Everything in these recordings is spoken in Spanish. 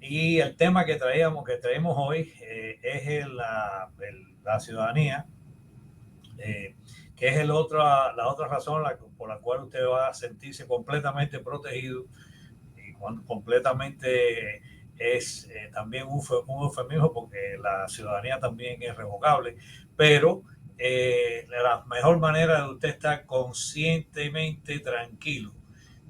Y el tema que traemos hoy es la ciudadanía, eh, que es la otra razón por la cual usted va a sentirse completamente protegido y completamente es también un eufemismo porque la ciudadanía también es revocable, pero la mejor manera de usted estar conscientemente tranquilo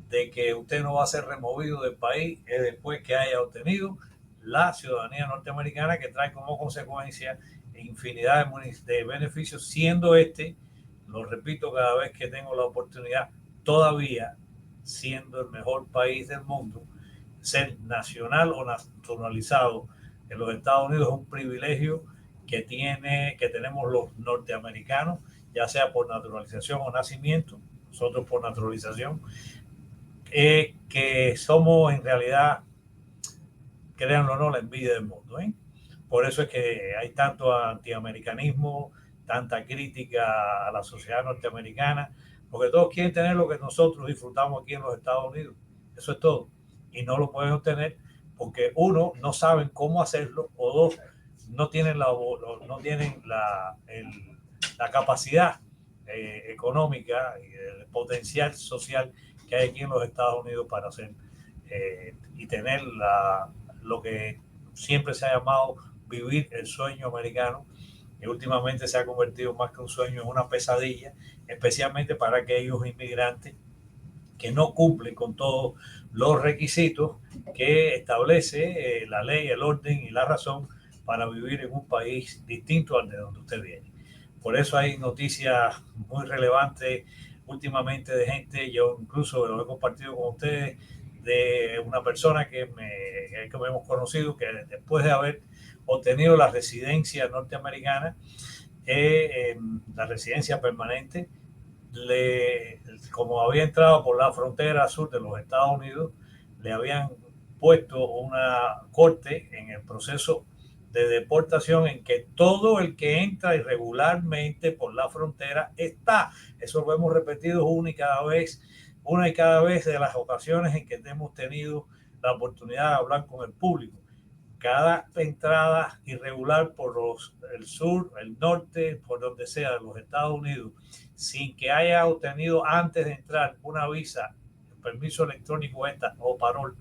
de que usted no va a ser removido del país es después que haya obtenido la ciudadanía norteamericana, que trae como consecuencia infinidad de beneficios, siendo lo repito cada vez que tengo la oportunidad, todavía siendo el mejor país del mundo. Ser nacional o naturalizado en los Estados Unidos es un privilegio que tenemos los norteamericanos, ya sea por naturalización o nacimiento, nosotros por naturalización, que somos en realidad, créanlo o no, la envidia del mundo. Por eso es que hay tanto antiamericanismo, tanta crítica a la sociedad norteamericana, porque todos quieren tener lo que nosotros disfrutamos aquí en los Estados Unidos. Eso es todo. Y no lo pueden obtener porque uno, no saben cómo hacerlo, o dos, no tienen la capacidad económica y el potencial social que hay aquí en los Estados Unidos para hacer y tener lo que siempre se ha llamado vivir el sueño americano, y últimamente se ha convertido más que un sueño en una pesadilla, especialmente para aquellos inmigrantes que no cumplen con todos los requisitos que establece la ley, el orden y la razón para vivir en un país distinto al de donde usted viene. Por eso hay noticias muy relevantes últimamente de gente, yo incluso lo he compartido con ustedes, de una persona que hemos conocido, que después de haber obtenido la residencia norteamericana, la residencia permanente, como había entrado por la frontera sur de los Estados Unidos, le habían puesto una corte en el proceso de deportación en que todo el que entra irregularmente por la frontera está. Eso lo hemos repetido una y cada vez de las ocasiones en que hemos tenido la oportunidad de hablar con el público. Cada entrada irregular por el sur, el norte, por donde sea de los Estados Unidos, sin que haya obtenido antes de entrar una visa, permiso electrónico o parol,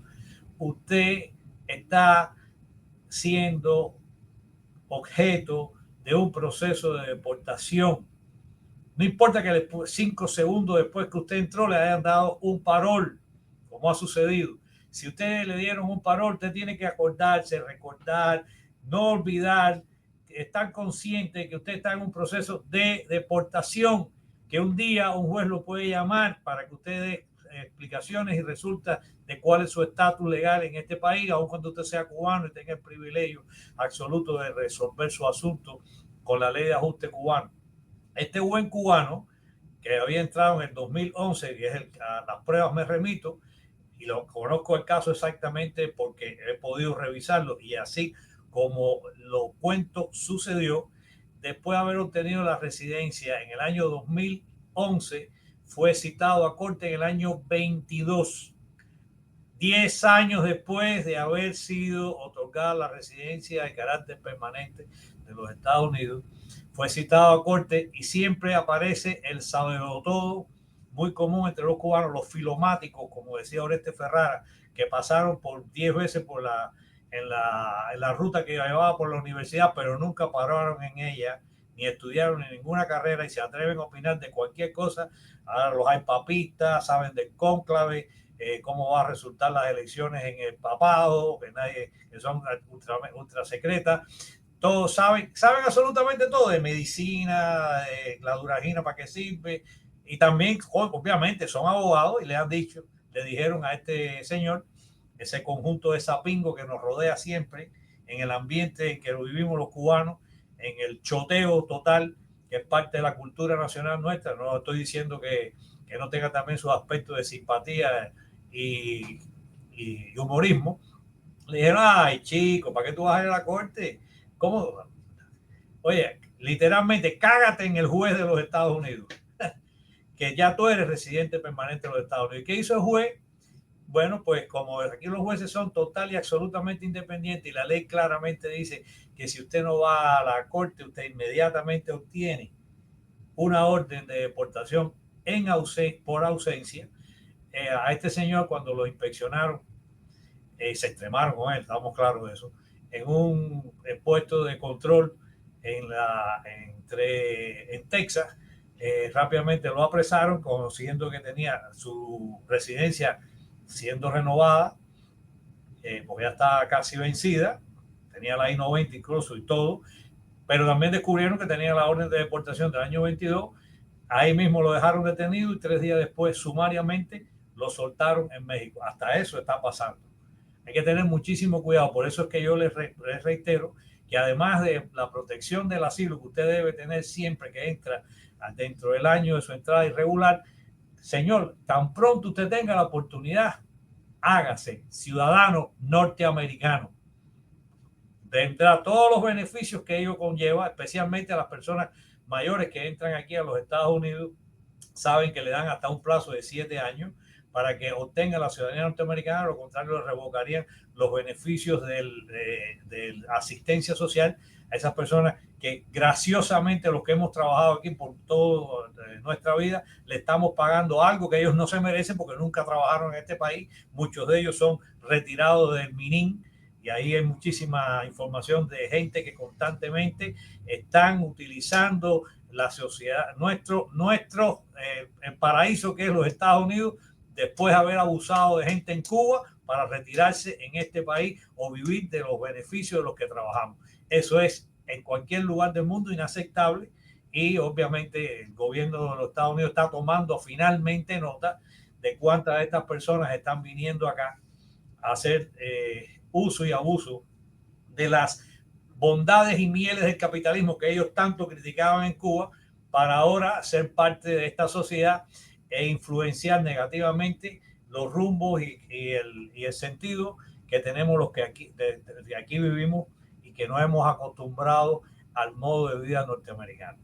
usted está siendo objeto de un proceso de deportación. No importa que 5 segundos después que usted entró le hayan dado un parol, como ha sucedido. Si usted le dieron un parol, usted tiene que acordarse, recordar, no olvidar, estar consciente de que usted está en un proceso de deportación, que un día un juez lo puede llamar para que usted dé explicaciones y resulta de cuál es su estatus legal en este país, aun cuando usted sea cubano y tenga el privilegio absoluto de resolver su asunto con la ley de ajuste cubano. Este buen cubano que había entrado en el 2011, y a las pruebas me remito, y lo conozco el caso exactamente porque he podido revisarlo, y así como lo cuento sucedió, después de haber obtenido la residencia en el año 2011, fue citado a corte en el año 22, 10 años después de haber sido otorgada la residencia de carácter permanente de los Estados Unidos. Fue citado a corte y siempre aparece el todo, muy común entre los cubanos, los filomáticos, como decía Oreste Ferrara, que pasaron por 10 veces en la ruta que llevaba por la universidad, pero nunca pararon en ella, ni estudiaron en ninguna carrera y se atreven a opinar de cualquier cosa. Ahora los hay papistas, saben del cónclave, cómo va a resultar las elecciones en el papado, que son ultra secretas. Todos saben absolutamente todo de medicina, de la duragina para qué sirve, y también obviamente son abogados y le dijeron a este señor, ese conjunto de sapingo que nos rodea siempre en el ambiente en que lo vivimos los cubanos, en el choteo total que es parte de la cultura nacional nuestra. No estoy diciendo que no tenga también sus aspectos de simpatía y, y humorismo. Le dijeron, ay chico, ¿para qué tú vas a ir a la corte? ¿Cómo? Oye, literalmente cágate en el juez de los Estados Unidos, que ya tú eres residente permanente de los Estados Unidos. ¿Qué hizo el juez? Bueno, pues como aquí los jueces son total y absolutamente independientes y la ley claramente dice que si usted no va a la corte, usted inmediatamente obtiene una orden de deportación por ausencia. A este señor, cuando lo inspeccionaron, se extremaron con él, estamos claros de eso, en un puesto de control en Texas. Rápidamente lo apresaron, conociendo que tenía su residencia siendo renovada, porque ya estaba casi vencida, tenía la I-90 incluso y todo, pero también descubrieron que tenía la orden de deportación del año 22. Ahí mismo lo dejaron detenido y 3 días después sumariamente lo soltaron en México. Hasta eso está pasando. Hay que tener muchísimo cuidado. Por eso es que yo les reitero que además de la protección del asilo que usted debe tener siempre que entra dentro del año de su entrada irregular, señor, tan pronto usted tenga la oportunidad, hágase ciudadano norteamericano. Tendrá todos los beneficios que ello conlleva, especialmente a las personas mayores que entran aquí a los Estados Unidos. Saben que le dan hasta un plazo de 7 años para que obtenga la ciudadanía norteamericana. Lo contrario, le revocarían los beneficios de asistencia social a esas personas que graciosamente los que hemos trabajado aquí por toda nuestra vida le estamos pagando algo que ellos no se merecen porque nunca trabajaron en este país. Muchos de ellos son retirados del MININ y ahí hay muchísima información de gente que constantemente están utilizando la sociedad, nuestro el paraíso que es los Estados Unidos, después de haber abusado de gente en Cuba para retirarse en este país o vivir de los beneficios de los que trabajamos. Eso es en cualquier lugar del mundo inaceptable y obviamente el gobierno de los Estados Unidos está tomando finalmente nota de cuántas de estas personas están viniendo acá a hacer uso y abuso de las bondades y mieles del capitalismo que ellos tanto criticaban en Cuba, para ahora ser parte de esta sociedad e influenciar negativamente los rumbos y el sentido que tenemos los que de aquí vivimos y que nos hemos acostumbrado al modo de vida norteamericano.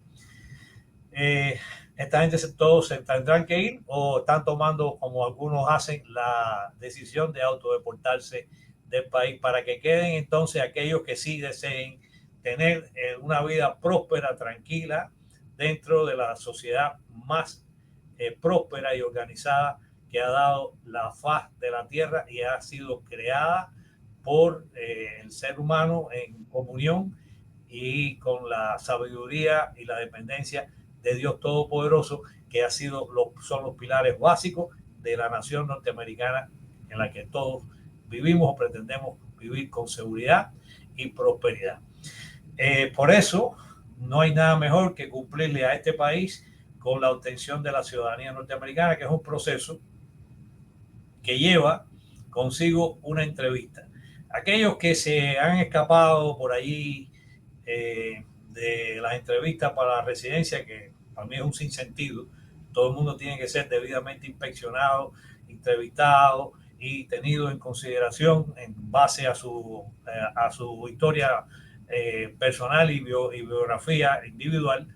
Esta gente todos se tendrán que ir o están tomando, como algunos hacen, la decisión de autodeportarse del país para que queden entonces aquellos que sí deseen tener una vida próspera, tranquila, dentro de la sociedad más próspera y organizada que ha dado la faz de la tierra y ha sido creada por el ser humano en comunión y con la sabiduría y la dependencia de Dios Todopoderoso, que son los pilares básicos de la nación norteamericana en la que todos vivimos o pretendemos vivir con seguridad y prosperidad. Por eso no hay nada mejor que cumplirle a este país con la obtención de la ciudadanía norteamericana, que es un proceso que lleva consigo una entrevista. Aquellos que se han escapado por allí de las entrevistas para la residencia, que para mí es un sinsentido, todo el mundo tiene que ser debidamente inspeccionado, entrevistado y tenido en consideración en base a su historia personal y biografía individual.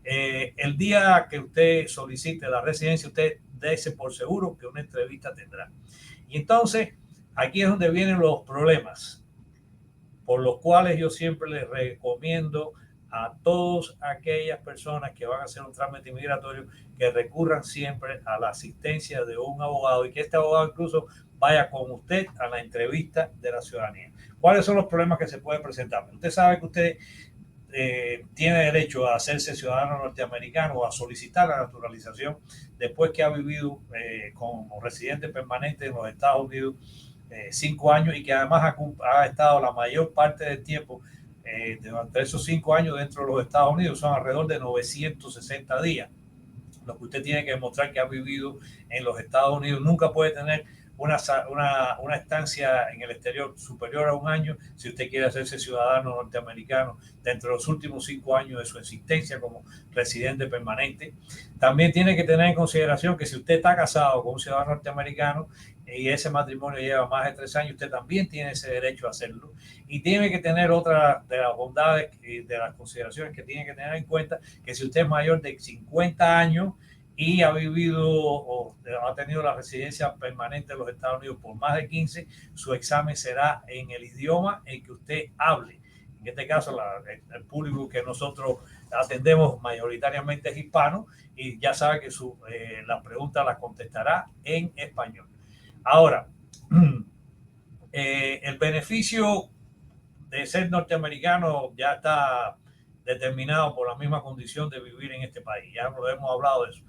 El día que usted solicite la residencia, usted dése por seguro que una entrevista tendrá. Y entonces, aquí es donde vienen los problemas, por los cuales yo siempre les recomiendo a todas aquellas personas que van a hacer un trámite migratorio que recurran siempre a la asistencia de un abogado y que este abogado incluso vaya con usted a la entrevista de la ciudadanía. ¿Cuáles son los problemas que se pueden presentar? Usted sabe que usted tiene derecho a hacerse ciudadano norteamericano o a solicitar la naturalización después que ha vivido como residente permanente en los Estados Unidos 5 años y que además ha estado la mayor parte del tiempo durante esos 5 años dentro de los Estados Unidos. Son alrededor de 960 días lo que usted tiene que demostrar que ha vivido en los Estados Unidos. Nunca puede tener una estancia en el exterior superior a un año si usted quiere hacerse ciudadano norteamericano dentro de los últimos 5 años de su existencia como residente permanente. También tiene que tener en consideración que si usted está casado con un ciudadano norteamericano y ese matrimonio lleva más de 3 años, usted también tiene ese derecho a hacerlo. Y tiene que tener otra de las bondades y de las consideraciones que tiene que tener en cuenta, que si usted es mayor de 50 años y ha vivido o ha tenido la residencia permanente en los Estados Unidos por más de 15, su examen será en el idioma en que usted hable. En este caso, el público que nosotros atendemos mayoritariamente es hispano, y ya sabe que la pregunta la contestará en español. Ahora, el beneficio de ser norteamericano ya está determinado por la misma condición de vivir en este país. Ya lo hemos hablado de eso.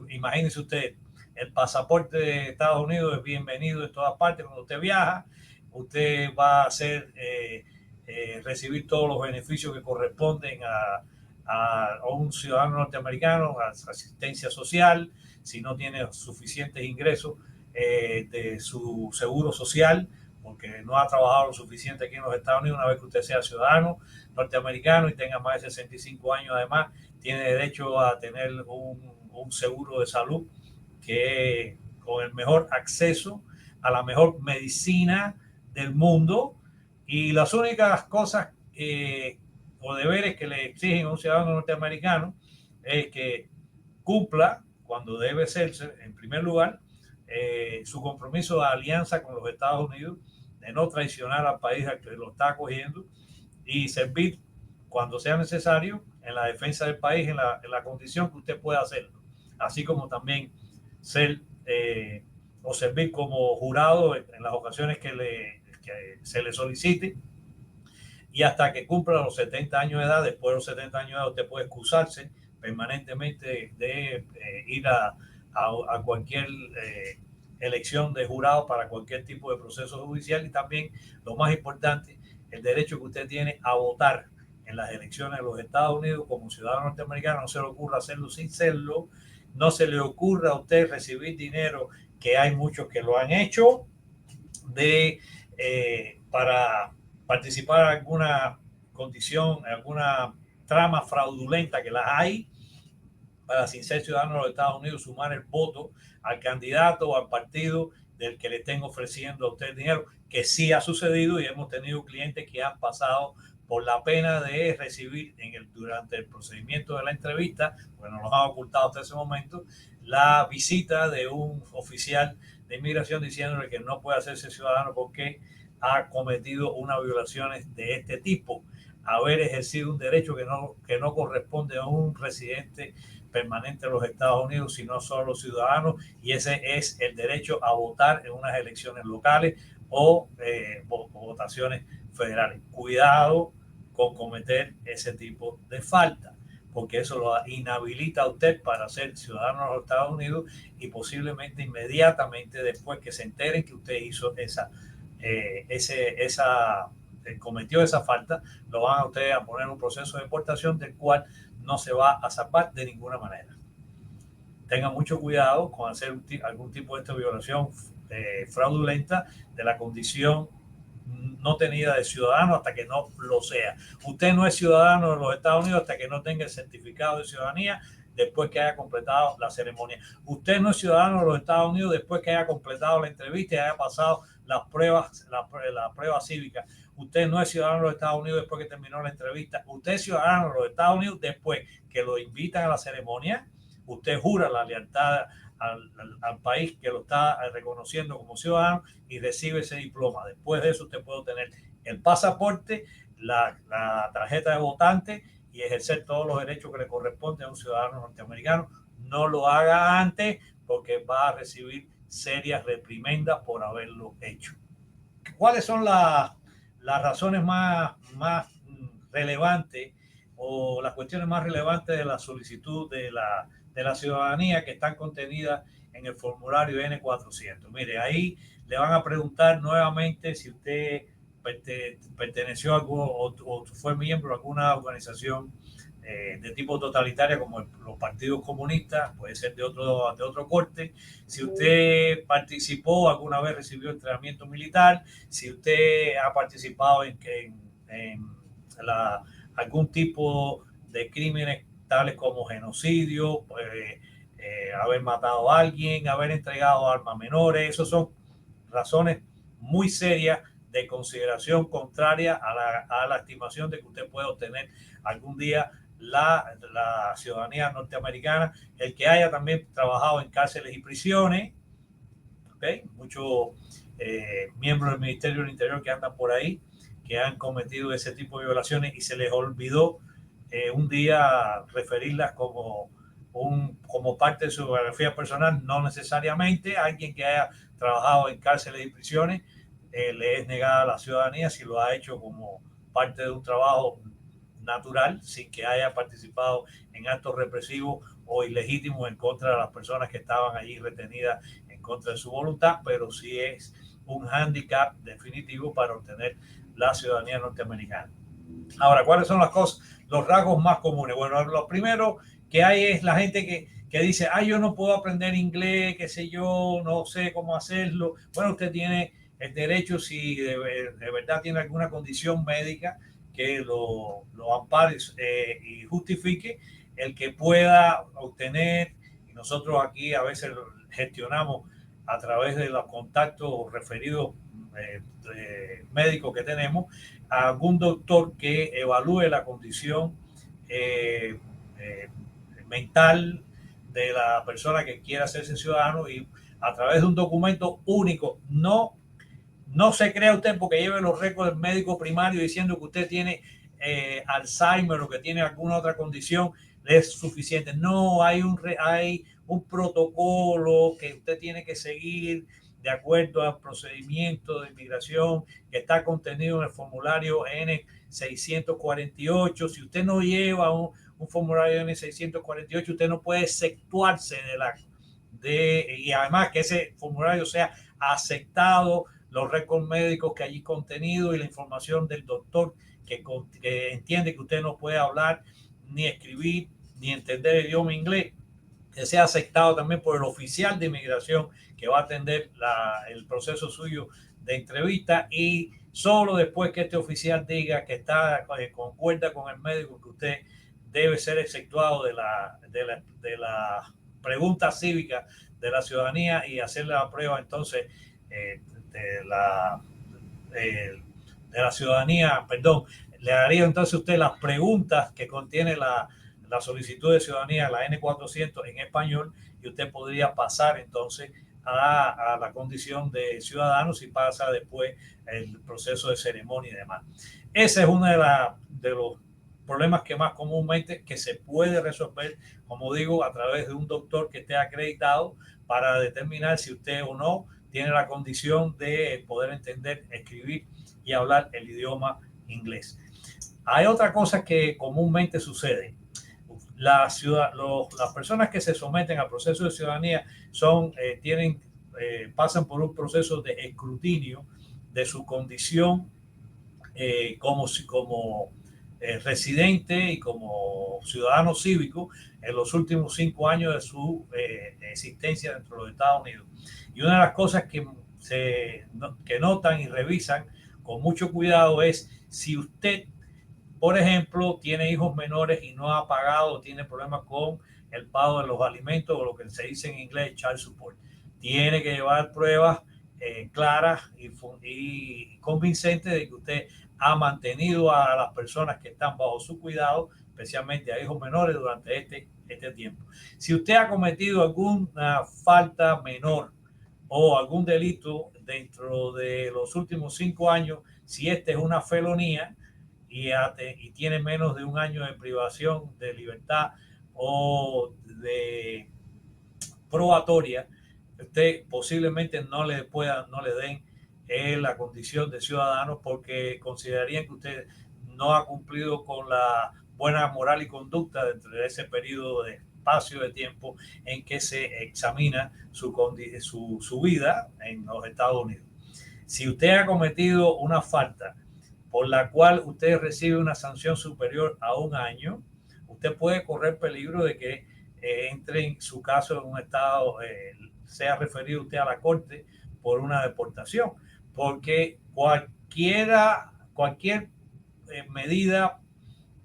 Imagínese usted, el pasaporte de Estados Unidos es bienvenido en todas partes. Cuando usted viaja, usted va a recibir todos los beneficios que corresponden a un ciudadano norteamericano, a asistencia social, si no tiene suficientes ingresos de su seguro social, porque no ha trabajado lo suficiente aquí en los Estados Unidos. Una vez que usted sea ciudadano norteamericano y tenga más de 65 años, además, tiene derecho a tener un seguro de salud que con el mejor acceso a la mejor medicina del mundo. Y las únicas cosas o deberes que le exigen a un ciudadano norteamericano es que cumpla, cuando debe serse, en primer lugar, su compromiso de alianza con los Estados Unidos, de no traicionar al país al que lo está acogiendo, y servir cuando sea necesario en la defensa del país en la condición que usted pueda hacerlo, así como también ser o servir como jurado en las ocasiones que se le solicite, y hasta que cumpla los 70 años de edad. Después de los 70 años de edad usted puede excusarse permanentemente de ir a cualquier elección de jurado para cualquier tipo de proceso judicial. Y también, lo más importante, el derecho que usted tiene a votar en las elecciones de los Estados Unidos como ciudadano norteamericano. No se le ocurra hacerlo sin serlo, no se le ocurra a usted recibir dinero, que hay muchos que lo han hecho, para participar en alguna condición, en alguna trama fraudulenta, que las hay, para, sin ser ciudadano de los Estados Unidos, sumar el voto al candidato o al partido del que le estén ofreciendo a usted dinero, que sí ha sucedido, y hemos tenido clientes que han pasado por la pena de recibir durante el procedimiento de la entrevista, porque nos lo han ocultado hasta ese momento, la visita de un oficial de inmigración diciéndole que no puede hacerse ciudadano porque ha cometido unas violaciones de este tipo, haber ejercido un derecho que no corresponde a un residente permanente de los Estados Unidos, sino solo ciudadanos, y ese es el derecho a votar en unas elecciones locales o votaciones federales. Cuidado con cometer ese tipo de falta, porque eso lo inhabilita a usted para ser ciudadano de los Estados Unidos, y posiblemente inmediatamente después que se enteren que usted hizo cometió esa falta, lo van a usted a poner en un proceso de deportación del cual no se va a zafar de ninguna manera. Tenga mucho cuidado con hacer algún tipo de esta violación fraudulenta de la condición no tenida de ciudadano hasta que no lo sea. Usted no es ciudadano de los Estados Unidos hasta que no tenga el certificado de ciudadanía después que haya completado la ceremonia. Usted no es ciudadano de los Estados Unidos después que haya completado la entrevista y haya pasado las pruebas, la prueba cívica. Usted no es ciudadano de los Estados Unidos después que terminó la entrevista. Usted es ciudadano de los Estados Unidos después que lo invitan a la ceremonia. Usted jura la lealtad al país que lo está reconociendo como ciudadano y recibe ese diploma. Después de eso usted puede obtener el pasaporte, la tarjeta de votante y ejercer todos los derechos que le corresponden a un ciudadano norteamericano. No lo haga antes, porque va a recibir serias reprimendas por haberlo hecho. ¿Cuáles son las razones más relevantes o las cuestiones más relevantes de la solicitud de la ciudadanía que están contenidas en el formulario N400? Mire, ahí le van a preguntar nuevamente si usted perteneció a algún, o fue miembro de alguna organización de tipo totalitaria como los partidos comunistas, puede ser de otro corte, si usted participó alguna vez, recibió entrenamiento militar, si usted ha participado en algún tipo de crímenes tales como genocidio, haber matado a alguien, haber entregado armas menores. Esas son razones muy serias de consideración contraria a la estimación de que usted puede obtener algún día la ciudadanía norteamericana, el que haya también trabajado en cárceles y prisiones, ¿okay? Muchos miembros del Ministerio del Interior que andan por ahí, que han cometido ese tipo de violaciones y se les olvidó un día referirlas como parte de su biografía personal. No necesariamente alguien que haya trabajado en cárceles y prisiones le es negada la ciudadanía si lo ha hecho como parte de un trabajo natural, sin que haya participado en actos represivos o ilegítimos en contra de las personas que estaban allí retenidas en contra de su voluntad, pero sí es un hándicap definitivo para obtener la ciudadanía norteamericana. Ahora, ¿cuáles son las cosas, los rasgos más comunes? Bueno, lo primero que hay es la gente que dice, yo no puedo aprender inglés, qué sé yo, no sé cómo hacerlo. Bueno, usted tiene el derecho, si de verdad tiene alguna condición médica, que lo ampare y justifique el que pueda obtener, y nosotros aquí a veces gestionamos a través de los contactos referidos médicos que tenemos, a algún doctor que evalúe la condición eh, eh, mental de la persona que quiera hacerse ciudadano, y a través de un documento único. No se crea usted porque lleve los récords médicos primarios diciendo que usted tiene Alzheimer o que tiene alguna otra condición, es suficiente. No, hay un protocolo que usted tiene que seguir de acuerdo al procedimiento de inmigración que está contenido en el formulario N648. Si usted no lleva un formulario N648, usted no puede exceptuarse y además que ese formulario sea aceptado, los récords médicos que allí contenido y la información del doctor que entiende que usted no puede hablar, ni escribir, ni entender el idioma inglés, que sea aceptado también por el oficial de inmigración que va a atender el proceso suyo de entrevista, y solo después que este oficial diga que concuerda con el médico que usted debe ser exceptuado de la pregunta cívica de la ciudadanía y hacerle la prueba entonces de la ciudadanía, perdón, le haría entonces usted las preguntas que contiene la solicitud de ciudadanía, la N400 en español, y usted podría pasar entonces a la condición de ciudadano si pasa después el proceso de ceremonia y demás. Ese es uno de los problemas que más comúnmente que se puede resolver, como digo, a través de un doctor que esté acreditado para determinar si usted o no tiene la condición de poder entender, escribir y hablar el idioma inglés. Hay otra cosa que comúnmente sucede. Las personas que se someten al proceso de ciudadanía pasan por un proceso de escrutinio de su condición como residente y como ciudadano cívico en los últimos 5 años de su existencia dentro de los Estados Unidos. Y una de las cosas que notan y revisan con mucho cuidado es si usted, por ejemplo, tiene hijos menores y no ha pagado, tiene problemas con el pago de los alimentos, o lo que se dice en inglés child support. Tiene que llevar pruebas claras y convincentes de que usted ha mantenido a las personas que están bajo su cuidado, especialmente a hijos menores, durante este tiempo. Si usted ha cometido alguna falta menor o algún delito dentro de los últimos 5 años, si esta es una felonía y tiene menos de 1 año de privación de libertad o de probatoria, usted posiblemente no le den la condición de ciudadano, porque considerarían que usted no ha cumplido con la buena moral y conducta dentro de ese periodo de espacio de tiempo en que se examina su vida en los Estados Unidos. Si usted ha cometido una falta por la cual usted recibe una sanción superior a 1 año, usted puede correr peligro de que entre en su caso en un estado, sea referido usted a la corte por una deportación, porque cualquier medida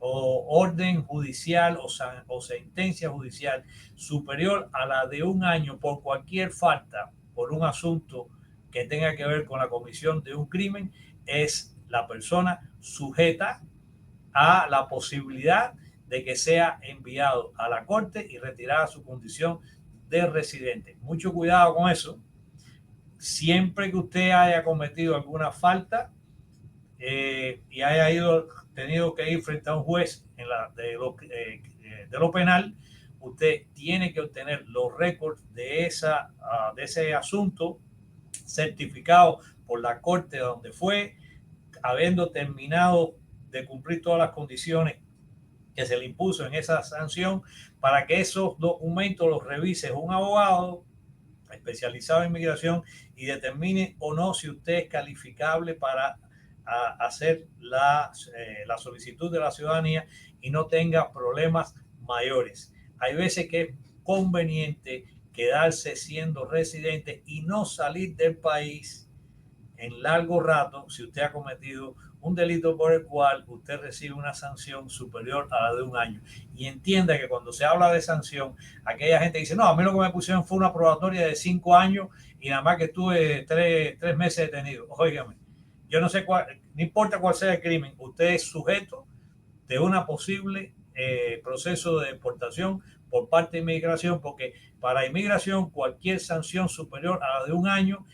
o orden judicial o sentencia judicial superior a la de 1 año por cualquier falta, por un asunto que tenga que ver con la comisión de un crimen, es la persona sujeta a la posibilidad de que sea enviado a la corte y retirada su condición de residente. Mucho cuidado con eso. Siempre que usted haya cometido alguna falta y haya tenido que ir frente a un juez de lo penal, usted tiene que obtener los récords de ese asunto certificado por la corte donde fue, habiendo terminado de cumplir todas las condiciones que se le impuso en esa sanción, para que esos documentos los revise un abogado especializado en inmigración y determine o no si usted es calificable para hacer la solicitud de la ciudadanía y no tenga problemas mayores. Hay veces que es conveniente quedarse siendo residente y no salir del país en largo rato si usted ha cometido un delito por el cual usted recibe una sanción superior a la de un año. Y entienda que cuando se habla de sanción, aquella gente dice, no, a mí lo que me pusieron fue una probatoria de 5 años y nada más que estuve 3 meses detenido. Óigame, yo no sé cuál, no importa cuál sea el crimen, usted es sujeto de una posible proceso de deportación por parte de inmigración, porque para inmigración cualquier sanción superior a la de un año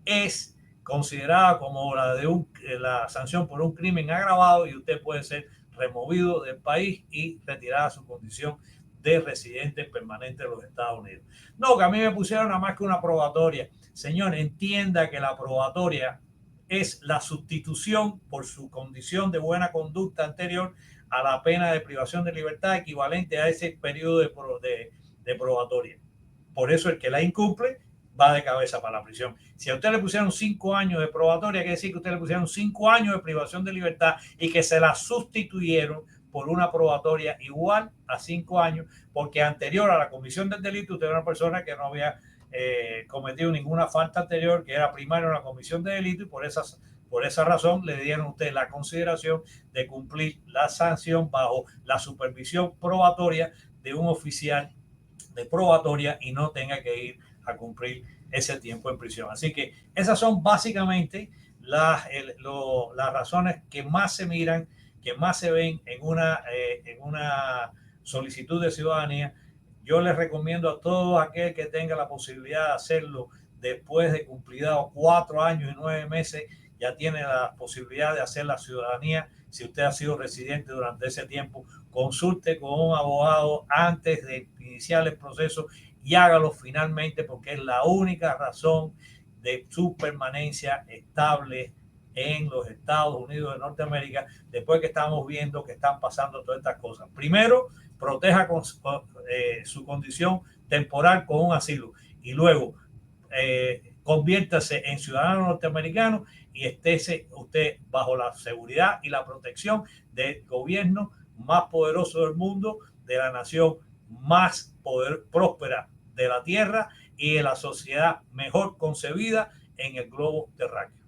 es considerada como la sanción por un crimen agravado y usted puede ser removido del país y retirada su condición de residente permanente de los Estados Unidos. No, que a mí me pusieron nada más que una probatoria. Señor, entienda que la probatoria es la sustitución por su condición de buena conducta anterior a la pena de privación de libertad equivalente a ese periodo de probatoria. Por eso el que la incumple va de cabeza para la prisión. Si a usted le pusieron 5 años de probatoria, quiere decir que a usted le pusieron 5 años de privación de libertad y que se la sustituyeron por una probatoria igual a 5 años, porque anterior a la comisión del delito usted era una persona que no había cometido ninguna falta anterior, que era primario en la comisión de delito, y por esa razón le dieron a usted la consideración de cumplir la sanción bajo la supervisión probatoria de un oficial de probatoria y no tenga que ir a cumplir ese tiempo en prisión. Así que esas son básicamente las razones que más se miran, que más se ven en una solicitud de ciudadanía. Yo les recomiendo a todo aquel que tenga la posibilidad de hacerlo después de cumplidos 4 años y 9 meses, ya tiene la posibilidad de hacer la ciudadanía. Si usted ha sido residente durante ese tiempo, consulte con un abogado antes de iniciar el proceso y hágalo finalmente, porque es la única razón de su permanencia estable en los Estados Unidos de Norteamérica, después que estamos viendo que están pasando todas estas cosas. Primero, proteja su condición temporal con un asilo y luego conviértase en ciudadano norteamericano y esté usted bajo la seguridad y la protección del gobierno más poderoso del mundo, de la nación más próspera de la tierra y de la sociedad mejor concebida en el globo terráqueo.